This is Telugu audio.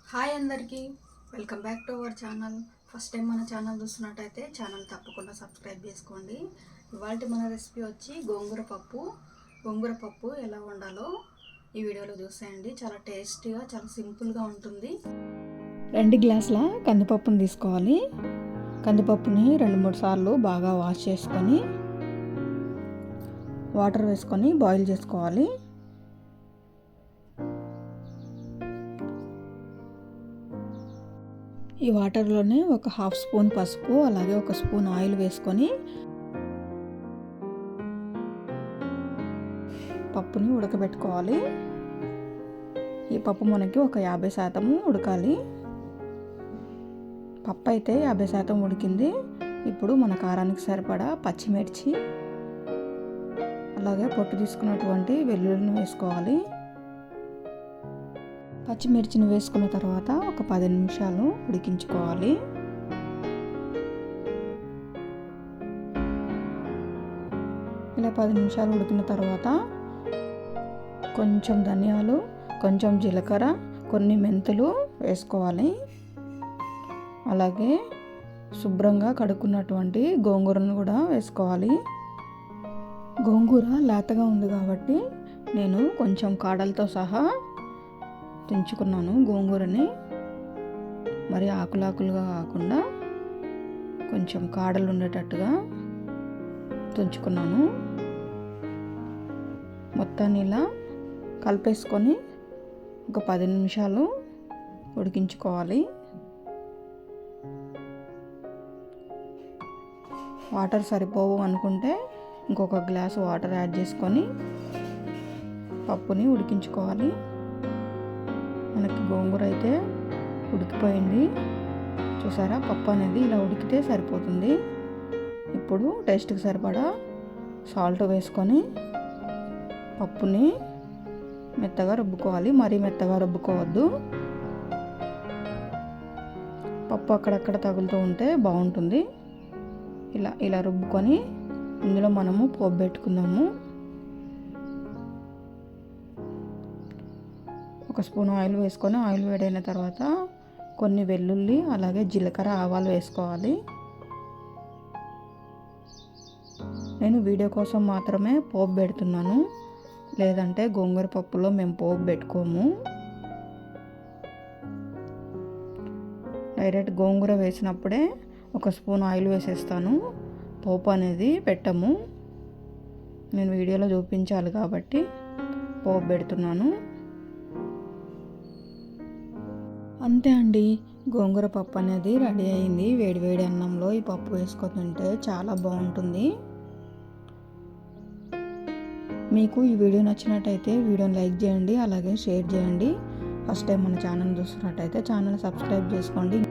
హాయ్ అందరికీ, welcome back to our channel. First time మన ఛానల్ చూస్తున్నట్టయితే ఛానల్ తప్పకుండా సబ్స్క్రైబ్ చేసుకోండి. ఇవాళ మన రెసిపీ వచ్చి గోంగూర పప్పు ఎలా వండాలో ఈ వీడియోలో చూసేయండి. చాలా టేస్టీగా, చాలా సింపుల్గా ఉంటుంది. 2 గ్లాసుల కందిపప్పును తీసుకోవాలి. కందిపప్పుని 2-3 సార్లు బాగా వాష్ చేసుకొని వాటర్ వేసుకొని బాయిల్ చేసుకోవాలి. ఈ వాటర్లోనే ఒక 1/2 స్పూన్ పసుపు, అలాగే 1 స్పూన్ ఆయిల్ వేసుకొని పప్పుని ఉడకబెట్టుకోవాలి. ఈ పప్పు మనకి ఒక 50% ఉడకాలి. పప్పు అయితే 50% ఉడికింది. ఇప్పుడు మన కారానికి సరిపడా పచ్చిమిర్చి, అలాగే పొట్టు తీసుకున్నటువంటి వెల్లుల్లిని వేసుకోవాలి. పచ్చిమిర్చిని వేసుకున్న తర్వాత ఒక 10 నిమిషాలు ఉడికించుకోవాలి. ఇలా 10 నిమిషాలు ఉడికిన తర్వాత కొంచెం ధనియాలు, కొంచెం జీలకర్ర, కొన్ని మెంతులు వేసుకోవాలి. అలాగే శుభ్రంగా కడుక్కున్నటువంటి గోంగూరను కూడా వేసుకోవాలి. గోంగూర లేతగా ఉంది కాబట్టి నేను కొంచెం కాడలతో సహా తెంచుకున్నాను. గోంగూరని మరి ఆకులాకులుగా కాకుండా కొంచెం కాడలు ఉండేటట్టుగా తుంచుకున్నాను. మొత్తాన్ని ఇలా కలిపేసుకొని ఒక 10 నిమిషాలు ఉడికించుకోవాలి. వాటర్ సరిపోవు అనుకుంటే ఇంకొక గ్లాసు వాటర్ యాడ్ చేసుకొని పప్పుని ఉడికించుకోవాలి. మనకి గోంగూర అయితే ఉడికిపోయింది. చూసారా, పప్పు అనేది ఇలా ఉడికితే సరిపోతుంది. ఇప్పుడు టేస్ట్కి సరిపడా సాల్ట్ వేసుకొని పప్పుని మెత్తగా రుబ్బుకోవాలి. మరీ మెత్తగా రుబ్బుకోవద్దు. పప్పు అక్కడక్కడ తగులుతూ ఉంటే బాగుంటుంది. ఇలా రుబ్బుకొని ఇందులో మనము పోపు పెట్టుకుందాము. 1 స్పూన్ ఆయిల్ వేసుకొని ఆయిల్ వేడైన తర్వాత కొన్ని వెల్లుల్లి, అలాగే జీలకర్ర, ఆవాలు వేసుకోవాలి. నేను వీడియో కోసం మాత్రమే పోపు పెడుతున్నాను, లేదంటే గోంగూర పప్పులో మేము పోపు పెట్టుకోము. డైరెక్ట్ గోంగూర వేసినప్పుడే 1 స్పూన్ ఆయిల్ వేసేస్తాను. పోపు అనేది పెట్టము. నేను వీడియోలో చూపించాలి కాబట్టి పోపు పెడుతున్నాను. అంతే అండి, గోంగూర పప్పు అనేది రెడీ అయింది. వేడివేడి అన్నంలో ఈ పప్పు వేసుకొని తింటే చాలా బాగుంటుంది. మీకు ఈ వీడియో నచ్చినట్టయితే వీడియోని లైక్ చేయండి, అలాగే షేర్ చేయండి. ఫస్ట్ టైం మన ఛానల్ చూస్తున్నట్టయితే ఛానల్ సబ్స్క్రైబ్ చేసుకోండి.